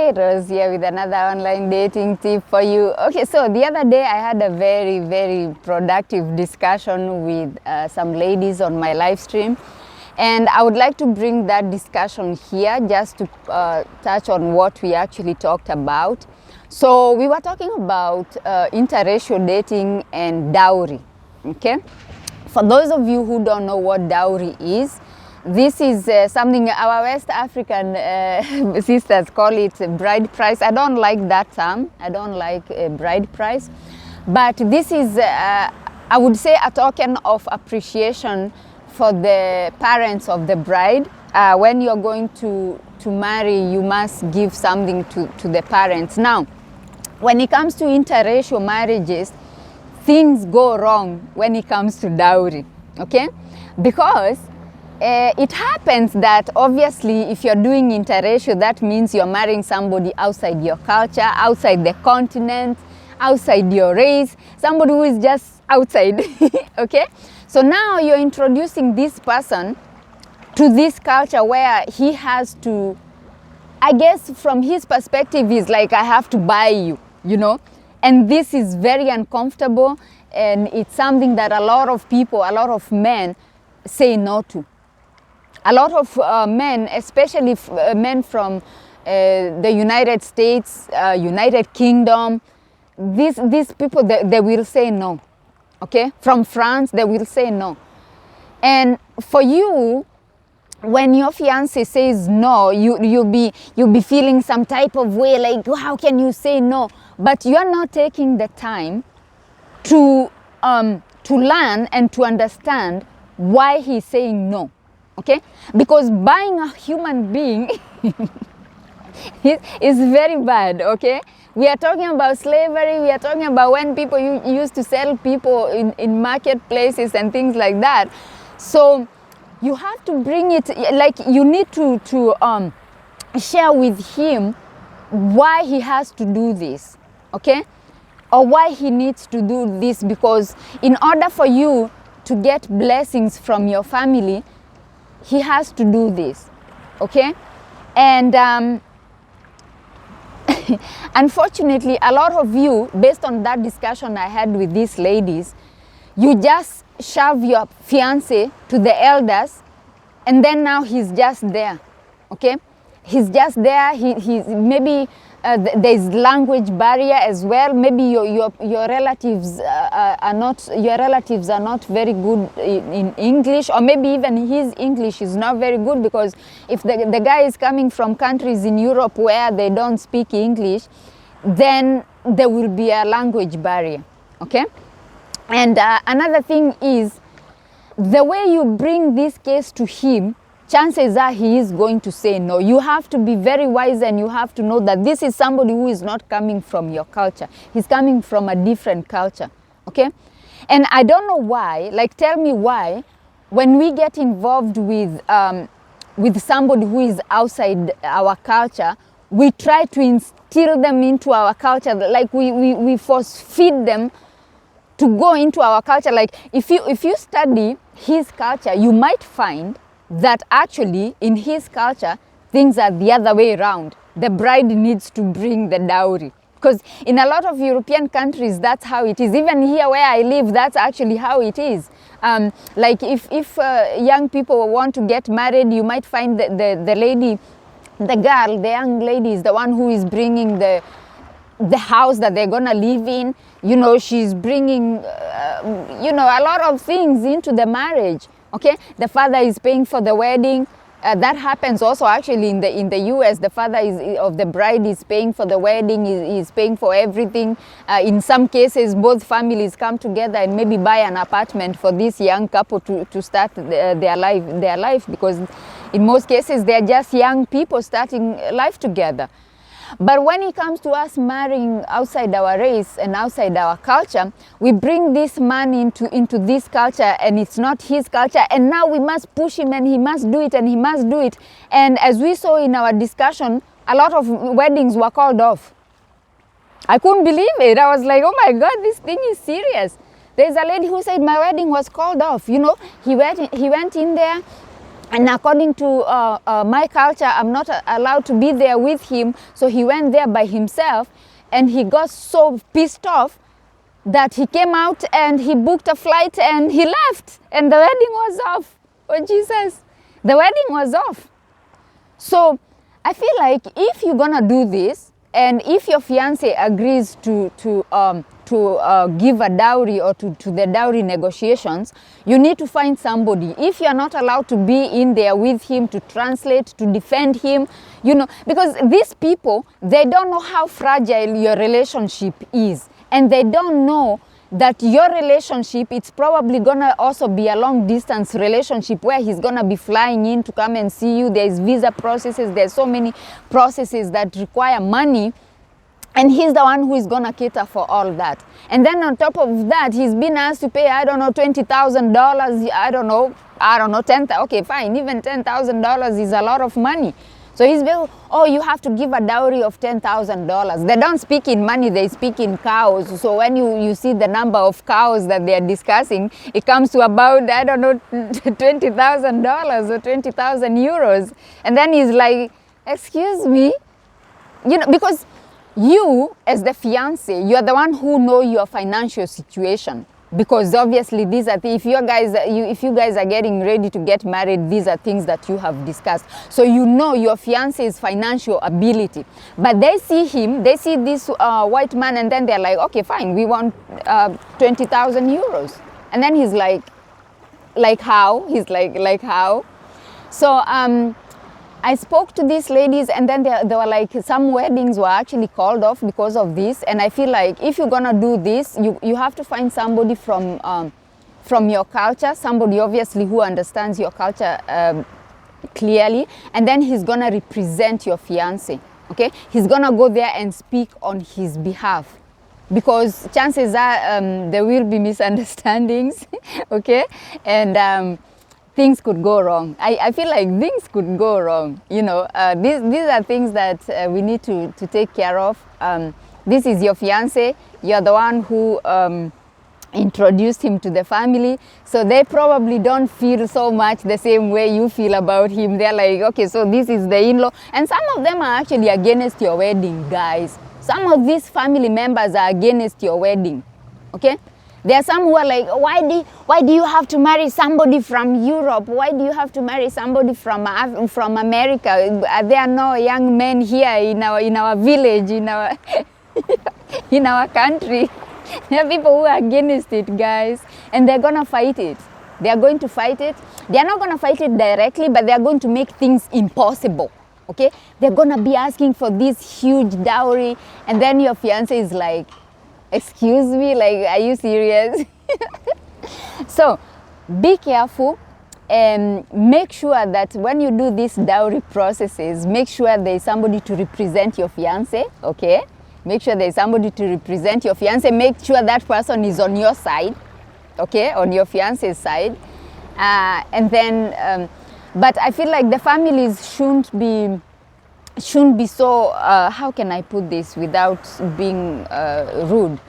Hi, Rose here with another online dating tip for you. Okay, so the other day I had a very productive discussion with some ladies on my live stream, and I would like to bring that discussion here just to touch on what we actually talked about. So we were talking about interracial dating and dowry, okay? For those of you who don't know what dowry is, this is something our West African sisters call it bride price. I don't like that term. I don't like bride price. But this is, I would say, a token of appreciation for the parents of the bride. When you're going to marry, you must give something to the parents. Now, when it comes to interracial marriages, things go wrong when it comes to dowry, okay? Because it happens that obviously if you're doing interracial, that means you're marrying somebody outside your culture, outside the continent, outside your race, somebody who is just outside, okay? So now you're introducing this person to this culture where he has to, I guess from his perspective, is like, I have to buy you, you know? And this is very uncomfortable, and it's something that a lot of people, a lot of men say no to. A lot of men, especially men from the United States, United Kingdom, these people, they will say no, okay? From France, they will say no. And for you, when your fiance says no, you'll be feeling some type of way, like, how can you say no? But you're not taking the time to learn and to understand why he's saying no. Okay, because buying a human being is very bad, okay? We are talking about slavery, we are talking about when people used to sell people in marketplaces and things like that. So you have to bring it, like you need to share with him why he has to do this, okay? Or why he needs to do this, because in order for you to get blessings from your family, he has to do this, okay? And unfortunately, a lot of you, based on that discussion I had with these ladies, you just shove your fiance to the elders, and then now he's just there, okay? He's just there. He's maybe there's language barrier as well. Maybe your relatives are not very good in English, or maybe even his English is not very good, because if the guy is coming from countries in Europe where they don't speak English, then there will be a language barrier, okay? And another thing is, the way you bring this case to him, chances are he is going to say no. You have to be very wise, and you have to know that this is somebody who is not coming from your culture. He's coming from a different culture, okay? And I don't know why, like, tell me why, when we get involved with somebody who is outside our culture, we try to instill them into our culture, like we force feed them to go into our culture. Like, if you study his culture, you might find that actually in his culture, things are the other way around. The bride needs to bring the dowry. Because in a lot of European countries, that's how it is. Even here where I live, that's actually how it is. Like if young people want to get married, you might find the lady, the girl, the young lady is the one who is bringing the house that they're gonna live in. You know, she's bringing, you know, a lot of things into the marriage. Okay, the father is paying for the wedding. That happens also actually in the US. The father of the bride is paying for the wedding. Is paying for everything. In some cases, both families come together and maybe buy an apartment for this young couple to start their life, because in most cases they're just young people starting life together. But when it comes to us marrying outside our race and outside our culture, we bring this man into this culture, and it's not his culture, and now we must push him, and he must do it, and he must do it. And as we saw in our discussion, a lot of weddings were called off. I couldn't believe it. I was like, oh my God, this thing is serious. There's a lady who said my wedding was called off. You know, he went in there, And according to my culture, I'm not allowed to be there with him. So he went there by himself, and he got so pissed off that he came out and he booked a flight and he left, and the wedding was off. Oh Jesus, the wedding was off. So I feel like if you're gonna do this, and if your fiance agrees to give a dowry or to the dowry negotiations, you need to find somebody. If you're not allowed to be in there with him to translate, to defend him, you know, because these people, they don't know how fragile your relationship is, and they don't know that your relationship, it's probably gonna also be a long distance relationship where he's gonna be flying in to come and see you. There's visa processes, there's so many processes that require money, and he's the one who is gonna cater for all that. And then on top of that, he's been asked to pay, I don't know, $20,000, I don't know, 10,000, okay, fine, even $10,000 is a lot of money. So he's been, oh, you have to give a dowry of $10,000. They don't speak in money, they speak in cows. So when you see the number of cows that they are discussing, it comes to about, I don't know, $20,000 or 20,000 euros. And then he's like, excuse me, you know, because you as the fiance, you're the one who know your financial situation. Because obviously these are if you guys are getting ready to get married, these are things that you have discussed. So you know your fiance's financial ability. But they see him, they see this white man, and then they're like, okay, fine, we want 20,000 euros. And then he's like how? He's like how? So I spoke to these ladies, and then they were like, some weddings were actually called off because of this. And I feel like if you're gonna do this, you have to find somebody from your culture, somebody obviously who understands your culture clearly, and then he's gonna represent your fiance. Okay, he's gonna go there and speak on his behalf, because chances are there will be misunderstandings. Okay, and things could go wrong. I feel like things could go wrong. You know, these are things that we need to take care of. This is your fiance. You're the one who introduced him to the family. So they probably don't feel so much the same way you feel about him. They're like, okay, so this is the in-law. And some of them are actually against your wedding, guys. Some of these family members are against your wedding. Okay? There are some who are like, why do you have to marry somebody from Europe? Why do you have to marry somebody from America? There are no young men here in our village, in our in our country. There are people who are against it, guys, and they're gonna fight it. They are going to fight it. They are not gonna fight it directly, but they are going to make things impossible. Okay? They're gonna be asking for this huge dowry, and then your fiance is like, excuse me, like, are you serious? So be careful, and make sure that when you do these dowry processes, make sure there's somebody to represent your fiance. Okay, make sure there's somebody to represent your fiance. Make sure that person is on your side, okay, on your fiance's side. And then but I feel like the families shouldn't be so, how can I put this without being rude?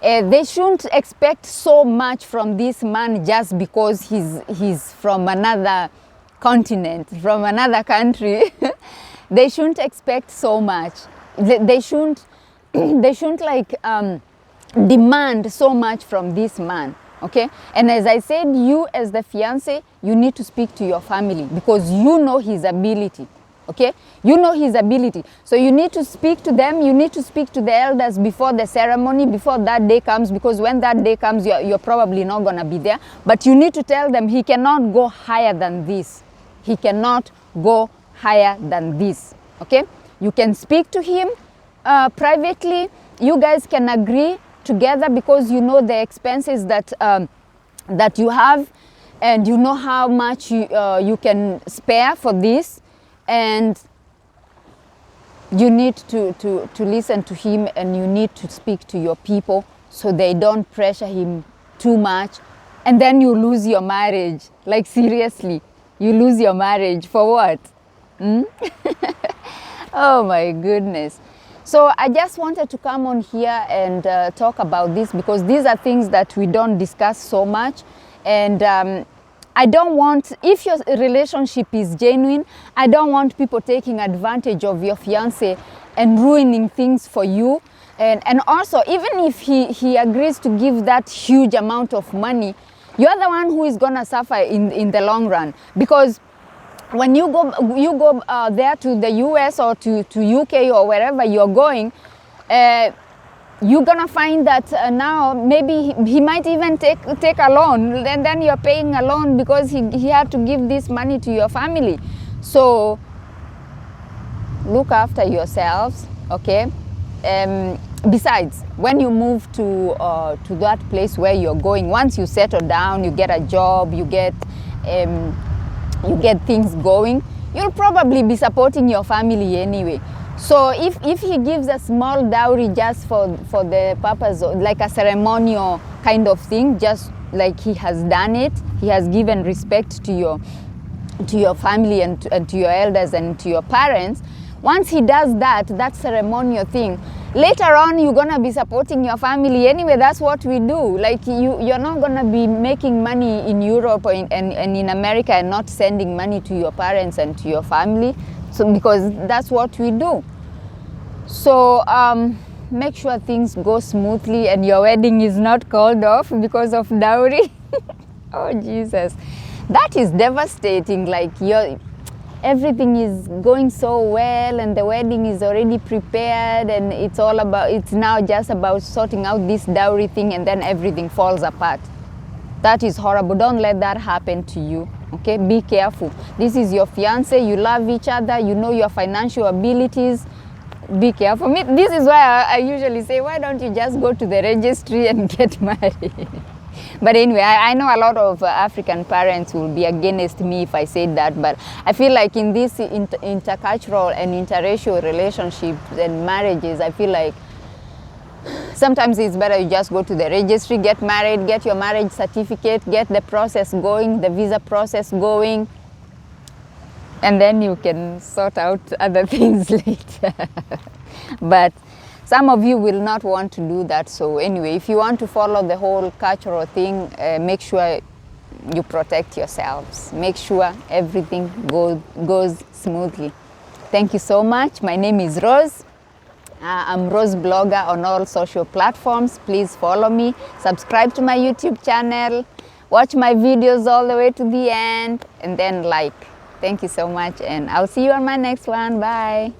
They shouldn't expect so much from this man just because he's from another continent, from another country. They shouldn't expect so much. They shouldn't like demand so much from this man. Okay? And as I said, you as the fiance, you need to speak to your family, because you know his ability. Okay, you know his ability, so you need to speak to them. You need to speak to the elders before the ceremony, before that day comes, because when that day comes, you're probably not gonna be there. But you need to tell them he cannot go higher than this. He cannot go higher than this. Okay, you can speak to him privately. You guys can agree together, because you know the expenses that that you have, and you know how much you can spare for this. And you need to listen to him, and you need to speak to your people so they don't pressure him too much, and then you lose your marriage. Like, seriously, you lose your marriage for what? Oh my goodness. So I just wanted to come on here and talk about this, because these are things that we don't discuss so much. And I don't want, if your relationship is genuine, I don't want people taking advantage of your fiance and ruining things for you. And also, even if he agrees to give that huge amount of money, you're the one who is gonna suffer in the long run. Because when you go there to the US or to UK or wherever you're going, you're gonna find that now maybe he might even take a loan, and then you're paying a loan because he had to give this money to your family. So look after yourselves, okay? Besides, when you move to that place where you're going, once you settle down, you get a job, you get things going, you'll probably be supporting your family anyway. So if he gives a small dowry just for the purpose of, like a ceremonial kind of thing, just like he has done it, he has given respect to your family and to your elders and to your parents. Once he does that ceremonial thing, later on you're gonna be supporting your family anyway. That's what we do. Like you're not gonna be making money in Europe or and in America and not sending money to your parents and to your family. So because that's what we do. So make sure things go smoothly and your wedding is not called off because of dowry. Oh Jesus, that is devastating. Like everything is going so well and the wedding is already prepared and it's now just about sorting out this dowry thing, and then everything falls apart. That is horrible. Don't let that happen to you, okay? Be careful. This is your fiance, you love each other, you know your financial abilities. Be careful. This is why I usually say, why don't you just go to the registry and get married? But anyway, I know a lot of African parents will be against me if I say that, but I feel like in this intercultural and interracial relationships and marriages, I feel like sometimes it's better you just go to the registry, get married, get your marriage certificate, get the process going, the visa process going, and then you can sort out other things later. But some of you will not want to do that. So anyway, if you want to follow the whole cultural thing, make sure you protect yourselves. Make sure everything goes smoothly. Thank you so much. My name is Rose. I'm Rose Blogger on all social platforms. Please follow me. Subscribe to my YouTube channel. Watch my videos all the way to the end. And then like. Thank you so much. And I'll see you on my next one. Bye.